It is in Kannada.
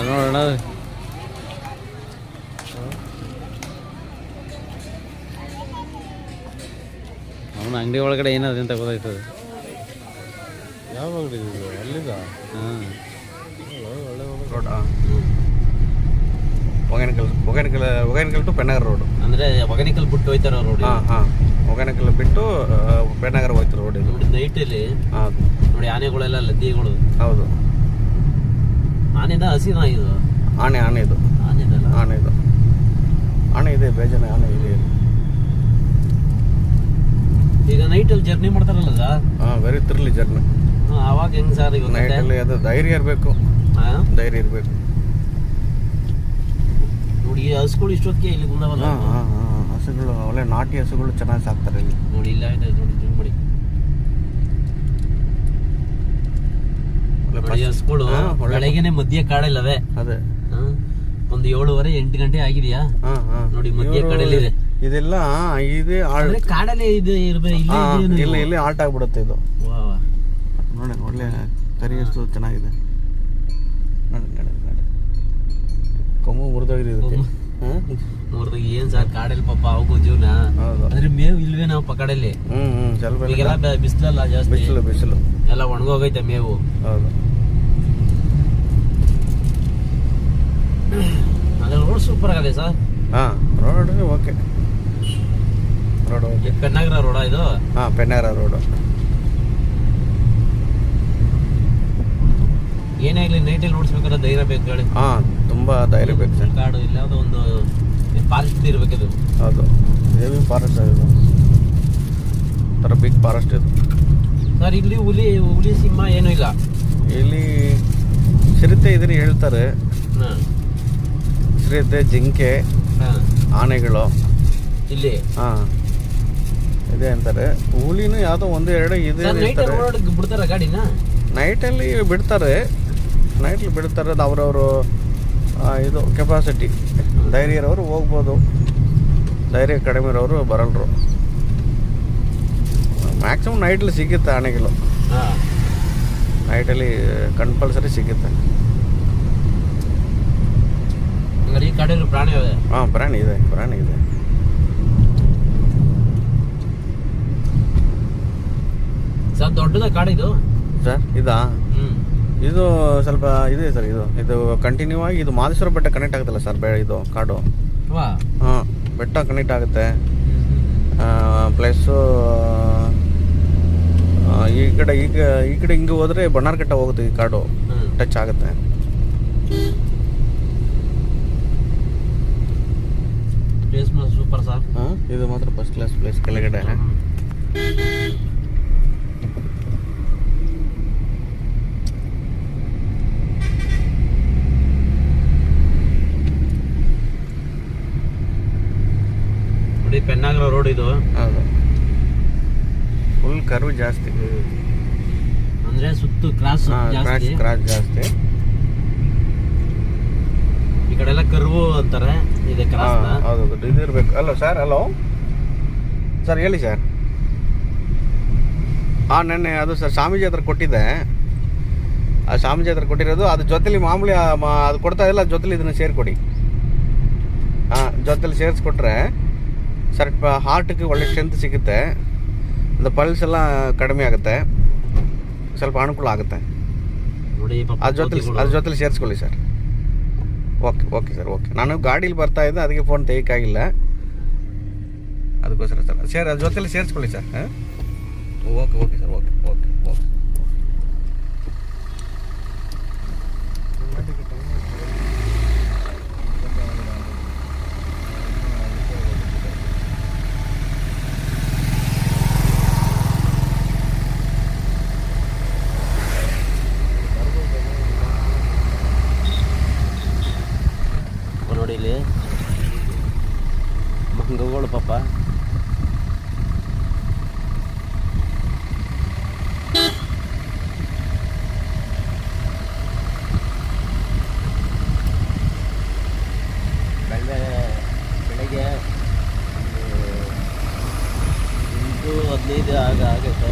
ನೋಡೋಣ ಅವನ ಅಂಗಡಿ ಒಳಗಡೆ ಏನದ ಅಂತ ಗೊತ್ತಾಯ್ತದೆ. ಯಾವ ಅಂಗಡಿ ಅಲ್ಲಿದ? ಹಾಂ, ಒಗೇನಕಲ್ ಟು ಪೆನ್ನಗರ ರೋಡ್. ಅಂದರೆ ಒಗೇನಕಲ್ ಬಿಟ್ಟು ಹೋಯ್ತಾರ ರೋಡ್. ಹಾಂ, ಒಗೇನಕಲ್ ಬಿಟ್ಟು ಪೆನ್ನಗರ ಹೋಯ್ತಾರೆ ರೋಡ್ ಇದು. ನೋಡಿ ನೈಟಲ್ಲಿ ಹಾಂ ನೋಡಿ ಆನೆಗಳೆಲ್ಲ ಲದ್ದಿಗಳು. ಹೌದು, ಆನೆದ ಹಸಿನ ಇದು ಆನೆ ಇದು ಆನೆದಲ್ಲ, ಆನೆ ಇದೆ, ಬೇಜಾನ ಆನೆ ಇದೆ. ಈಗ ನೈಟಲ್ಲಿ ಜರ್ನಿ ಮಾಡ್ತಾರಲ್ಲ ಸರ್? ಹಾಂ, ವೆರಿ ಥ್ರಿಲ್ ಜರ್ನಿ. ಅವಾಗ ಹೆಂಗ್ ಸರ್? ಈಗ ನೈಟಲ್ಲಿ ಅದು ಧೈರ್ಯ ಇರಬೇಕು, ಧೈರ್ಯ ಇರಬೇಕು. ನೋಡಿ ಹಸುಗಳು ಇಷ್ಟೊತ್ತಿಗೆ ಇಲ್ಲಿ ಬಂದವಲ್ಲ. ಹಸುಗಳು ಒಳ್ಳೆ ನಾಟಿ ಹಸುಗಳು ಚೆನ್ನಾಗಿ ಸಾಕ್ತಾರೆ ಇಲ್ಲಿ. ನೋಡಿ ಇಲ್ಲ ಇದೆ ನೋಡಿ, ನೋಡಿ ಹಸುಗಳು ಬೆಳಗ್ಗೆನೆ ಮಧ್ಯ ಕಾಡಲ್ಲವೇ? ಅದೇ ಒಂದು 7:30-8 ಗಂಟೆ ಆಗಿದೆಯಾ ನೋಡಿ, ಮಧ್ಯ ಕಾಡಲ್ಲಿದೆ ಇದೆಲ್ಲ. ಇದೆ ಕಾಡಲ್ಲೇ ಇದೆ ಇಲ್ಲಿ ಆಲ್ಟ್ ಆಗ್ಬಿಡುತ್ತೆ ಇದು. ನೋಡಿ ಒಳ್ಳೆ ಕರಿ ಹಸು ಚೆನ್ನಾಗಿದೆ. ಕೊಮ್ಮು ಮುರಿದೋಗಿದೆ ಇದಕ್ಕೆ. ಮುರಿದಾಗ ಏನ್ ಸರ್ ಕಾಡಲ್ಲಿ ಪಾಪ ಅವಗೂ ಜೀವನ. ಅದ್ರ ಮೇವು ಇಲ್ವೇ ನಾವು ಪಕ್ಕಡಲ್ಲಿ? ಸ್ವಲ್ಪ ಈಗೆಲ್ಲ ಬಿಸಿಲಲ್ಲ ಜಾಸ್ತಿ, ಬಿಸಿಲು ಎಲ್ಲ ಒಣಗೋಗೈತೆ ಮೇವು. ಹೌದು, ಅದ್ರ ರೋಡ್ ಸೂಪರ್ ಆಗದೆ sir. Road okay, road okay. Pennagara ರೋಡಾ ಇದು? ಪೆನ್ನಗರ ರೋಡ್. ಏನಾಗ್ಲಿ ನೈಟಲ್ಲಿ ಓಡಿಸ್ಬೇಕಾದ್ರೆ ಧೈರ್ಯ ಬೇಕು ಹೇಳಿ. ತುಂಬಾ ಧೈರ್ಯ ಬೇಕು ಸರ್. ಕಾಡು ಇಲ್ಲ ಒಂದು ಫಾರೆಸ್ಟ್ ಇರ್ಬೇಕಿದು. ಹೌದು, ಹೆವಿ ಫಾರೆಸ್ಟ್ ಇದು, ಥರ ಬಿಗ್ ಫಾರೆಸ್ಟ್ ಇದು ಸರ್. ಇಲ್ಲಿ ಹುಲಿ ಸಿಂಹ ಏನೂ ಇಲ್ಲ. ಇಲ್ಲಿ ಚಿರತೆ ಇದನ್ನ ಹೇಳ್ತಾರೆ, ಚಿರತೆ, ಜಿಂಕೆ, ಆನೆಗಳು ಇಲ್ಲಿ ಇದೆ ಅಂತಾರೆ. ಹುಲಿನೂ ಯಾವುದೋ 1-2 ಇದೆ ಬಿಡ್ತಾರ ಗಾಡಿನ. ನೈಟಲ್ಲಿ ಬಿಡ್ತಾರೆ, ಅದು ಅವರವರು ಇದು ಕೆಪಾಸಿಟಿ. ಧೈರ್ಯ ಇರೋರು ಹೋಗ್ಬೋದು, ಧೈರ್ಯ ಕಡಿಮೆ ಇರೋರು ಬರಲ್ರು. ಮ್ಯಾಕ್ಸಿಮಮ್ ನೈಟಲ್ಲಿ ಸಿಗುತ್ತೆ ಆನೆಗಳು, ನೈಟಲ್ಲಿ ಕಂಪಲ್ಸರಿ ಸಿಗುತ್ತೆ. ಈ ಕಡೆ ಪ್ರಾಣಿ ಇದೆ? ಪ್ರಾಣಿ ಇದೆ. ಸರ್ ದೊಡ್ಡದ ಕಾಡಿದು ಸರ್? ಇದು ಸ್ವಲ್ಪ ಇದೆ ಸರ್. ಇದು ಕಂಟಿನ್ಯೂ ಆಗಿ ಇದು ಮಾದೇಶ್ವರ ಬೆಟ್ಟ ಕನೆಕ್ಟ್ ಆಗುತ್ತಲ್ಲ ಸರ್, ಇದು ಕಾಡು. ಬೆಟ್ಟ ಕನೆಕ್ಟ್ ಆಗುತ್ತೆ. ಪ್ಲಸ್ಸು ಈ ಕಡೆ ಹಿಂಗೆ ಹೋದ್ರೆ ಬಣ್ಣಾರ್ಘಟ್ಟ ಹೋಗುತ್ತೆ, ಈ ಕಾಡು ಟಚ್ ಆಗುತ್ತೆ. Place super sir. ಇದು ಮಾತ್ರ ಫಸ್ಟ್ ಕ್ಲಾಸ್ ಪ್ಲೇಸ್. ಕೆಳಗಡೆ ನೋಡಿ ಪೆನ್ನಗರ ರೋಡ್ ಇದು. ಹೌದು, ಫುಲ್ ಕರ್ವ್ ಜಾಸ್ತಿ ಅಂದ್ರೆ ಸುತ್ತು ಕ್ರಾಸ್ ಜಾಸ್ತಿ. ಈ ಕಡೆ ಎಲ್ಲ ಕರ್ವು ಅಂತಾರೆ, ಇದೆ ಕ್ರಾಸ್. ಹೌದು, ಇದು ಇರ್ಬೇಕು ಅಲ್ಲ ಸರ್? ಹಲೋ ಸರ್, ಹೇಳಿ ಸರ್. ನೆನ್ನೆ ಅದು ಸರ್ ಸ್ವಾಮೀಜಿ ಹತ್ರ ಕೊಟ್ಟಿದ್ದೆ. ಆ ಸ್ವಾಮೀಜಿ ಹತ್ರ ಕೊಟ್ಟಿರೋದು, ಅದ್ರ ಜೊತೆಲಿ ಮಾಮೂಲಿ ಅದು ಕೊಡ್ತಾ ಇಲ್ಲ, ಜೊತೆಲಿ ಇದನ್ನು ಸೇರಿಕೊಡಿ. ಜೊತೆಲಿ ಸೇರಿಸ್ಕೊಟ್ರೆ ಸ್ವಲ್ಪ ಹಾರ್ಟ್ಗೆ ಒಳ್ಳೆ ಸ್ಟ್ರೆಂತ್ ಸಿಗುತ್ತೆ, ಅದು ಪಲ್ಸ್ ಎಲ್ಲ ಕಡಿಮೆ ಆಗುತ್ತೆ, ಸ್ವಲ್ಪ ಅನುಕೂಲ ಆಗುತ್ತೆ. ಅದ್ರ ಜೊತೆಲಿ ಸೇರಿಸ್ಕೊಳ್ಳಿ ಸರ್. Okay sir, okay. ನಾನು ಗಾಡೀಲಿ ಬರ್ತಾ ಇದ್ದೆ, ಅದಕ್ಕೆ ಫೋನ್ ತೆಗಿಯಕ್ಕಾಗಿಲ್ಲ, ಅದಕ್ಕೋಸ್ಕರ ಸರ್. ಅದ್ರ ಜೊತೆಲಿ ಸೇರಿಸ್ಕೊಳ್ಳಿ ಸರ್. Okay sir, okay. ನೋಡಿ ಇಲ್ಲಿ ಮಂಗಗಳು ಪಾಪ 15 ಆಗೈತೆ